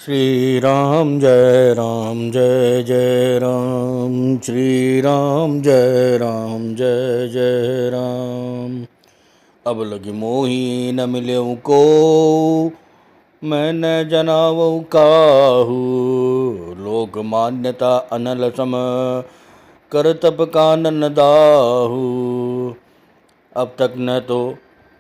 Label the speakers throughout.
Speaker 1: श्री राम जय राम जय जय राम। श्री राम जय राम जय जय राम। अब लगी मोही न मिलेऊ को, मैं न जनावऊ काहू। लोक मान्यता अनल सम, कर तप कानन दाहू। अब तक न तो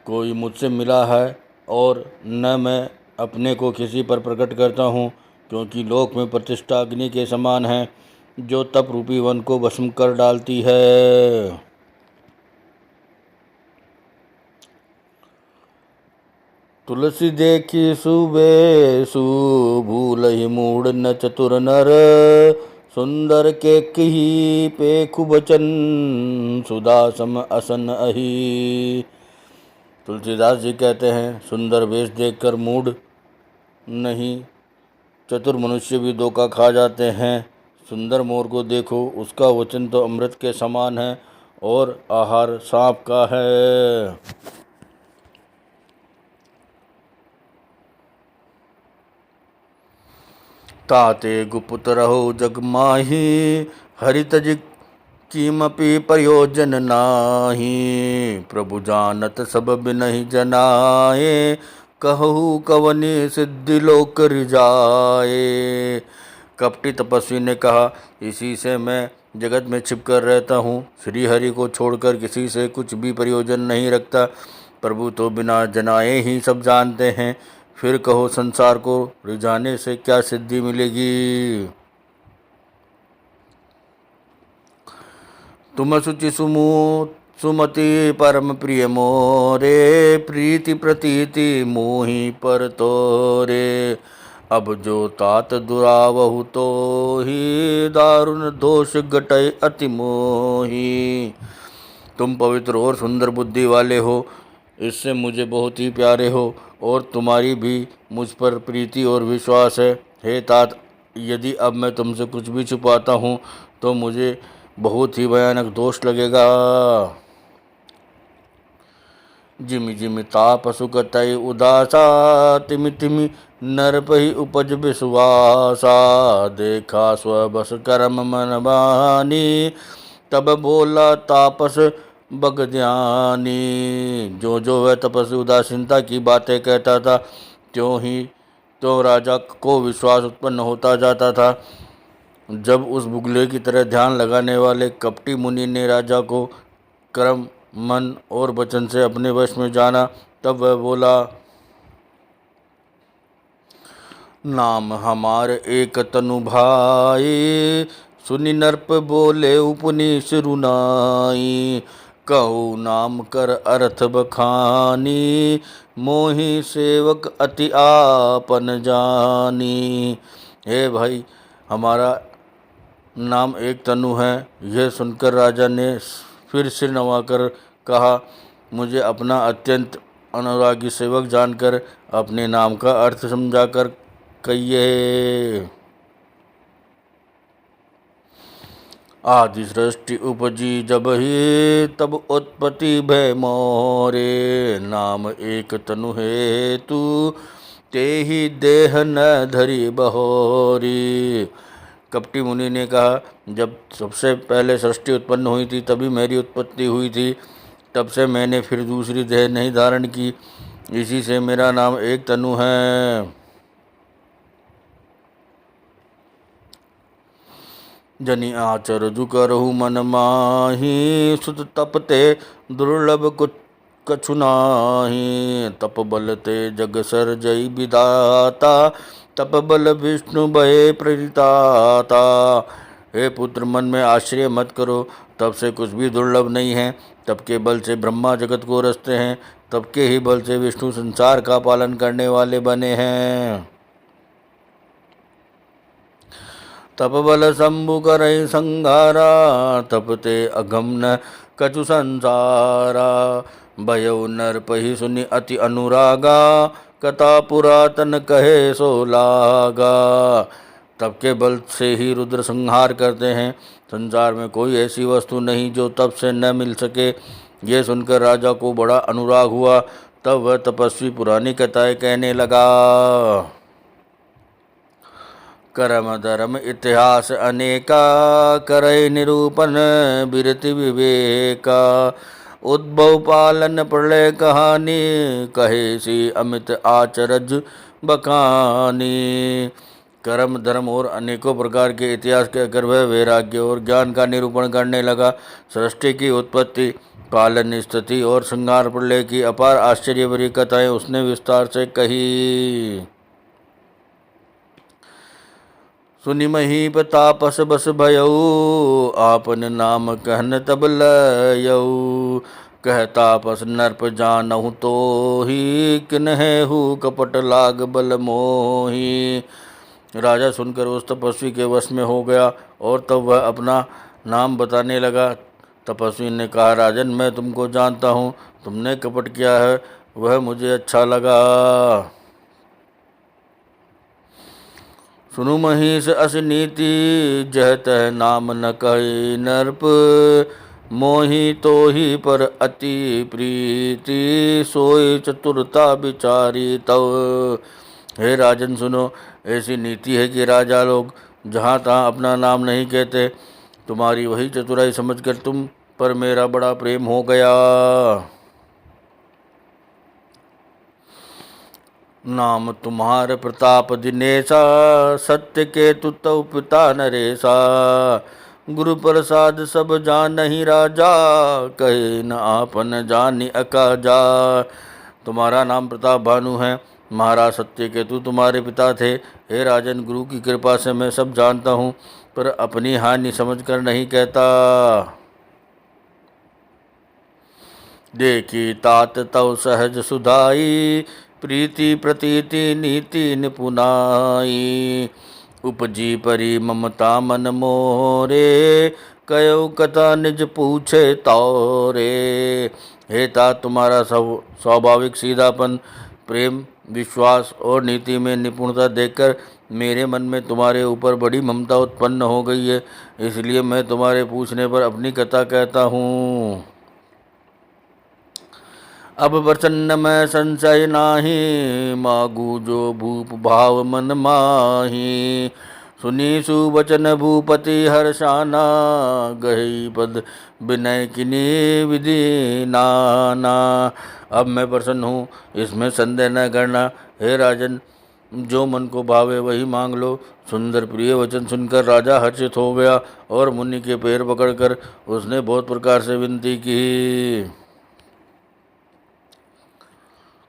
Speaker 1: कोई मुझसे मिला है और न मैं अपने को किसी पर प्रकट करता हूँ, क्योंकि लोक में प्रतिष्ठा अग्नि के समान है, जो तप रूपी वन को भस्म कर डालती है। तुलसी देखी सुबेसु, भूलहि मूढ़ न चतुर नर। सुंदर के कही पेखु बचन, सुदासम असन अही। तुलसीदास जी कहते हैं, सुंदर वेश देखकर मूढ़ नहीं, चतुर मनुष्य भी धोखा खा जाते हैं। सुंदर मोर को देखो, उसका वचन तो अमृत के समान है और आहार सांप का है। ताते गुप्त रहो जग माही, हरित कीमपि प्रयोजन नाही। प्रभु जानत सब बिनहि जनाए, कहु कवनी सिद्धि लोक रिजाए। कपटी तपस्वी ने कहा, इसी से मैं जगत में छिपकर रहता हूँ। श्री हरि को छोड़कर किसी से कुछ भी प्रयोजन नहीं रखता। प्रभु तो बिना जनाए ही सब जानते हैं, फिर कहो संसार को रिझाने से क्या सिद्धि मिलेगी। तुम सुचि सुमति परम प्रिय मोरे, प्रीति प्रतीति मोहि पर तोरे। अब जो तात दुरावहु तो ही, दारुण दोष गटय अति मोही। तुम पवित्र और सुंदर बुद्धि वाले हो, इससे मुझे बहुत ही प्यारे हो, और तुम्हारी भी मुझ पर प्रीति और विश्वास है। हे तात, यदि अब मैं तुमसे कुछ भी छुपाता हूँ तो मुझे बहुत ही भयानक दोष लगेगा। जिमि जिमि ताप सुख तय उदासा, तिमि तिमि नरपहि उपज विश्वासा। देखा स्वबस कर्म मन बानी, तब बोला तापस बगद्यानी। जो जो वह तपस्वी उदासीनता की बातें कहता था, त्यों ही तो राजा को विश्वास उत्पन्न होता जाता था। जब उस बुगले की तरह ध्यान लगाने वाले कपटी मुनि ने राजा को कर्म, मन और वचन से अपने वश में जाना, तब वह बोला, नाम हमार एक तनु भाई। सुनि नरप बोले उपनी सिरुनाई, कहु नाम कर अर्थ बखानी। मोहि सेवक अति आपन जानी। हे भाई, हमारा नाम एक तनु है। यह सुनकर राजा ने फिर सिर नवाकर कहा, मुझे अपना अत्यंत अनुरागी सेवक जानकर अपने नाम का अर्थ समझाकर कहिए। आदि सृष्टि उपजी जब ही, तब उत्पत्ति भय मोरे। नाम एक तनु हेतु, ते ही देह न धरी बहोरी। कपटी मुनि ने कहा, जब सबसे पहले सृष्टि उत्पन्न हुई थी तभी मेरी उत्पत्ति हुई थी, तब से मैंने फिर दूसरी देह नहीं धारण की, इसी से मेरा नाम एक तनु है। जनि आचर जु करहु मन माही, सुत तपते दुर्लभ कछु नाही। तप बल ते जग सर जय विदाता, तप बल विष्णु भय प्रताता। हे पुत्र, मन में आश्चर्य मत करो, तब से कुछ भी दुर्लभ नहीं है। तब के बल से ब्रह्मा जगत को रचते हैं, तब के ही बल से विष्णु संसार का पालन करने वाले बने हैं। तप बल शंभु करहि संघारा, तपते अगम न कछु संसारा। भयो नरपहि सुनि अति अनुरागा, कथा पुरातन कहे सो लागा। तप के बल से ही रुद्र संहार करते हैं। संसार में कोई ऐसी वस्तु नहीं जो तप से न मिल सके। यह सुनकर राजा को बड़ा अनुराग हुआ। तब वह तपस्वी पुरानी कथाएं कहने लगा। कर्म धर्म इतिहास अनेका, करय निरूपण बिरति विवेका। उद्भव पालन प्रलय कहानी, कहे सी अमित आचरज बखानी। कर्म धर्म और अनेकों प्रकार के इतिहास कहकर वह वैराग्य और ज्ञान का निरूपण करने लगा। सृष्टि की उत्पत्ति, पालन, स्थिति और संहार, प्रलय की अपार आश्चर्य भरी कथाएं उसने विस्तार से कही। सुनि महीप तापस बस भयऊ, आपन नाम कहन तब लयऊ। कह तापस नरप जानहु तो ही, किन्हेहु कपट लाग बल मोही। राजा सुनकर उस तपस्वी के वश में हो गया और तब वह अपना नाम बताने लगा। तपस्वी ने कहा, राजन, मैं तुमको जानता हूँ, तुमने कपट किया है वह मुझे अच्छा लगा। सुनु महिष अस नीति, जह तह नाम न कहे नरप। मोहि तो ही पर अति प्रीति, सोई चतुरता विचारी तव। हे राजन सुनो, ऐसी नीति है कि राजा लोग जहाँ तहाँ अपना नाम नहीं कहते। तुम्हारी वही चतुराई समझकर तुम पर मेरा बड़ा प्रेम हो गया। नाम तुम्हार प्रताप दिनेशा, सत्य के तुतव पिता नरेशा। गुरु प्रसाद सब जानहि राजा, कहे न आपन जानि अकाजा। तुम्हारा नाम प्रताप भानु है, महाराज सत्य केतु तुम्हारे पिता थे। हे राजन, गुरु की कृपा से मैं सब जानता हूँ, पर अपनी हानि समझकर नहीं कहता। देखी तात तव सहज सुधाई, प्रीति प्रतीति नीति निपुनाई। उपजी परी ममता मन मोरे, कयो कथा निज पूछे तौरे। हे तात, तुम्हारा स्वाभाविक सीधापन, प्रेम, विश्वास और नीति में निपुणता देखकर मेरे मन में तुम्हारे ऊपर बड़ी ममता उत्पन्न हो गई है, इसलिए मैं तुम्हारे पूछने पर अपनी कथा कहता हूँ। अब प्रसन्न मैं संशय नाही, मागू जो भूप भाव मन माही। सुनी सुवचन भूपति हर्षाना, गही पद विनय किनी विधि नाना। अब मैं प्रसन्न हूँ, इसमें संदेह न करना। हे राजन, जो मन को भावे वही मांग लो। सुंदर प्रिय वचन सुनकर राजा हर्षित हो गया और मुनि के पैर पकड़कर उसने बहुत प्रकार से विनती की।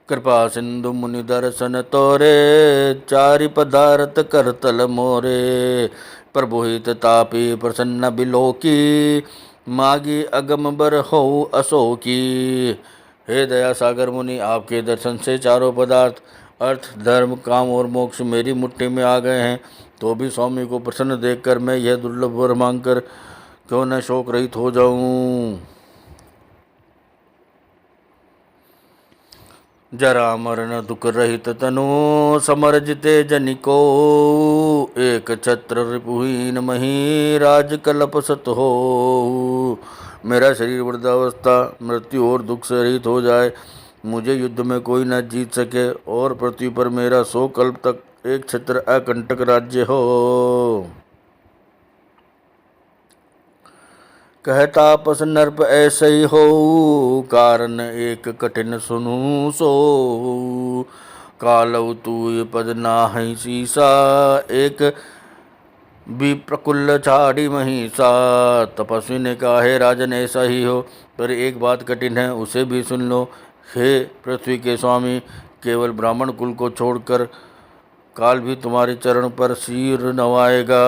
Speaker 1: कृपा सिंधु मुनि दर्शन तोरे, चारि पदार्थ करतल मोरे। प्रभु हित तापी प्रसन्न बिलोकी, मागी अगम बर हो अशोकी। हे दया सागर मुनि, आपके दर्शन से चारों पदार्थ अर्थ, धर्म, काम और मोक्ष मेरी मुट्ठी में आ गए हैं। तो भी स्वामी को प्रसन्न देखकर मैं यह दुर्लभ वर मांगकर क्यों न शोक रहित हो जाऊं। जरा मरण दुख रहित तनु, समर जिते जनिको। एक छत्र रिपुहीन मही, राज कलप सत हो। मेरा शरीर वृद्धावस्था, मृत्यु और दुख से रहित हो जाए, मुझे युद्ध में कोई न जीत सके और पृथ्वी पर मेरा 100 कल्प तक एक छत्र अकंटक राज्य हो। कहता पस नर्प ऐसे ही हो, कारण एक कठिन सुनू सो। कालव तू पद नाहि सीसा, एक भी प्रकुल्ल छाड़ी महिषा। तपस्वी ने कहा, हे राजन, ऐसा ही हो, पर एक बात कठिन है, उसे भी सुन लो। हे पृथ्वी के स्वामी, केवल ब्राह्मण कुल को छोड़कर काल भी तुम्हारे चरण पर शीर नवाएगा।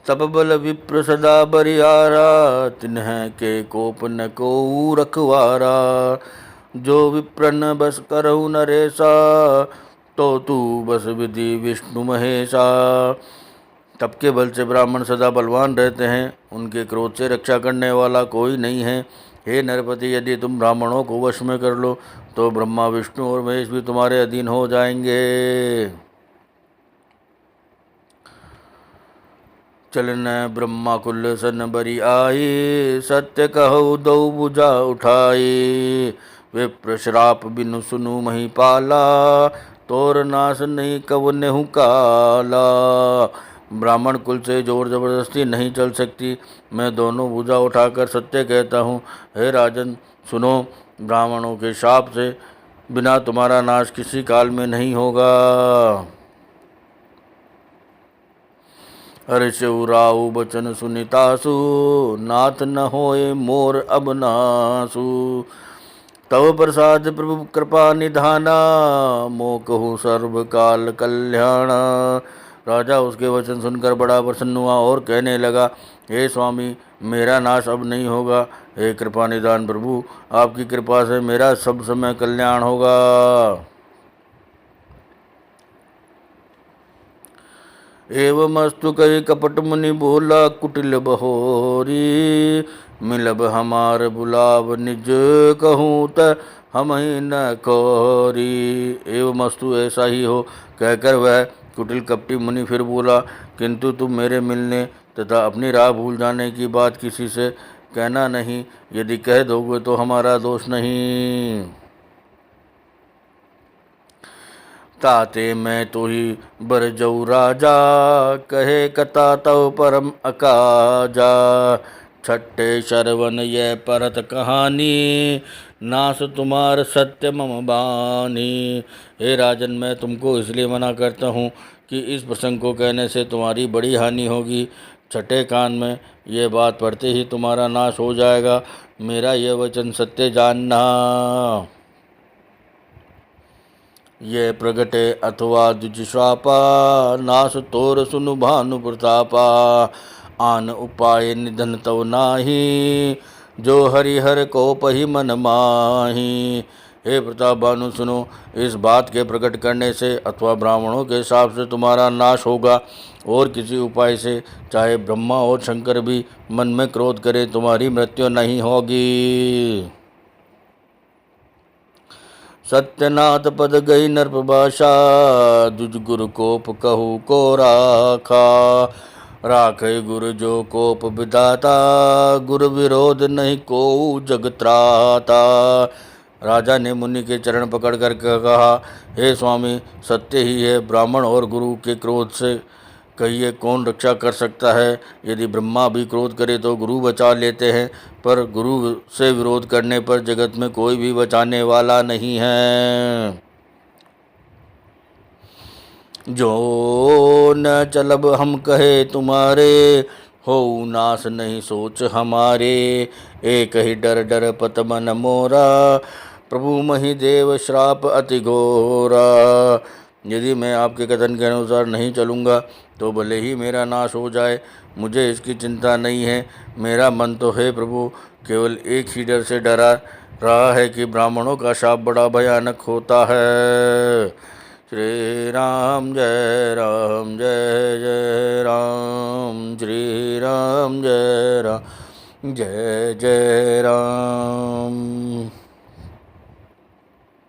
Speaker 1: तब बल विप्र सदा बरियारा, तिन्ह के कोप न को रखवारा। जो विप्र न बस करहु नरेशा, तो तू बस विधि विष्णु महेशा। तब के बल से ब्राह्मण सदा बलवान रहते हैं, उनके क्रोध से रक्षा करने वाला कोई नहीं है। हे नरपति, यदि तुम ब्राह्मणों को वश में कर लो तो ब्रह्मा, विष्णु और महेश भी तुम्हारे अधीन हो जाएंगे। चलन ब्रह्मा कुल सन बरी आई, सत्य कहो दो भुजा उठाई। विप्र श्राप बिनु सुनु महिपाला, तोर नाश नहीं कब नेहु काला। ब्राह्मण कुल से जोर जबरदस्ती नहीं चल सकती। मैं दोनों भुजा उठाकर सत्य कहता हूँ। हे राजन सुनो, ब्राह्मणों के शाप से बिना तुम्हारा नाश किसी काल में नहीं होगा। हर्षउ राउ बचन सुनितासु, नाथ न होए मोर अब नासु। तव प्रसाद प्रभु कृपा निधाना, मोकहु सर्व काल कल्याण। राजा उसके वचन सुनकर बड़ा प्रसन्न हुआ और कहने लगा, हे स्वामी, मेरा नाश अब नहीं होगा। हे कृपा निधान प्रभु, आपकी कृपा से मेरा सब समय कल्याण होगा। एवमस्तु कही कपट मुनि बोला, कुटिल बहोरी। मिलब हमार बुलाव निज कहूँ त हम ही न कोरी। एवमस्तु ऐसा ही हो कहकर वह कुटिल कपटी मुनि फिर बोला, किंतु तुम मेरे मिलने तथा अपनी राह भूल जाने की बात किसी से कहना नहीं। यदि कह दोगे तो हमारा दोष नहीं। ताते मैं तो ही बरजऊ राजा, कहे कथा तव परम अकाजा। छठे शरवन यह परत कहानी, नास तुम्हार सत्य मम बानी। हे राजन, मैं तुमको इसलिए मना करता हूँ कि इस प्रसंग को कहने से तुम्हारी बड़ी हानि होगी। छठे कान में यह बात पढ़ते ही तुम्हारा नाश हो जाएगा। मेरा यह वचन सत्य जानना। ये प्रगटे अथवा द्विजश्रापा, नाश तोर सुनु भानु प्रतापा। आन उपाय निधन तव नाही, जो हरिहर को पही मन माही। हे प्रताप भानु सुनो, इस बात के प्रकट करने से अथवा ब्राह्मणों के हिसाब से तुम्हारा नाश होगा, और किसी उपाय से चाहे ब्रह्मा और शंकर भी मन में क्रोध करे तुम्हारी मृत्यु नहीं होगी। सत्यनाथ पद गई नरपभाषा, दुज गुरु कोप कहू को राखा। राखे गुरु जो कोप विदाता, गुरु विरोध नहीं को जगत्राता। राजा ने मुनि के चरण पकड़ कर कहा, हे स्वामी, सत्य ही है, ब्राह्मण और गुरु के क्रोध से कहिए कौन रक्षा कर सकता है। यदि ब्रह्मा भी क्रोध करे तो गुरु बचा लेते हैं, पर गुरु से विरोध करने पर जगत में कोई भी बचाने वाला नहीं है। जो न चलब हम कहे तुम्हारे, हो नाश नहीं सोच हमारे। एक ही डर डर पत मन मोरा, प्रभु मही देव श्राप अति घोरा। यदि मैं आपके कथन के अनुसार नहीं चलूँगा तो भले ही मेरा नाश हो जाए, मुझे इसकी चिंता नहीं है। मेरा मन तो है प्रभु केवल एक ही डर से डरा रहा है कि ब्राह्मणों का शाप बड़ा भयानक होता है। श्री राम जय राम जय जय राम, श्री राम जय राम जय जय राम।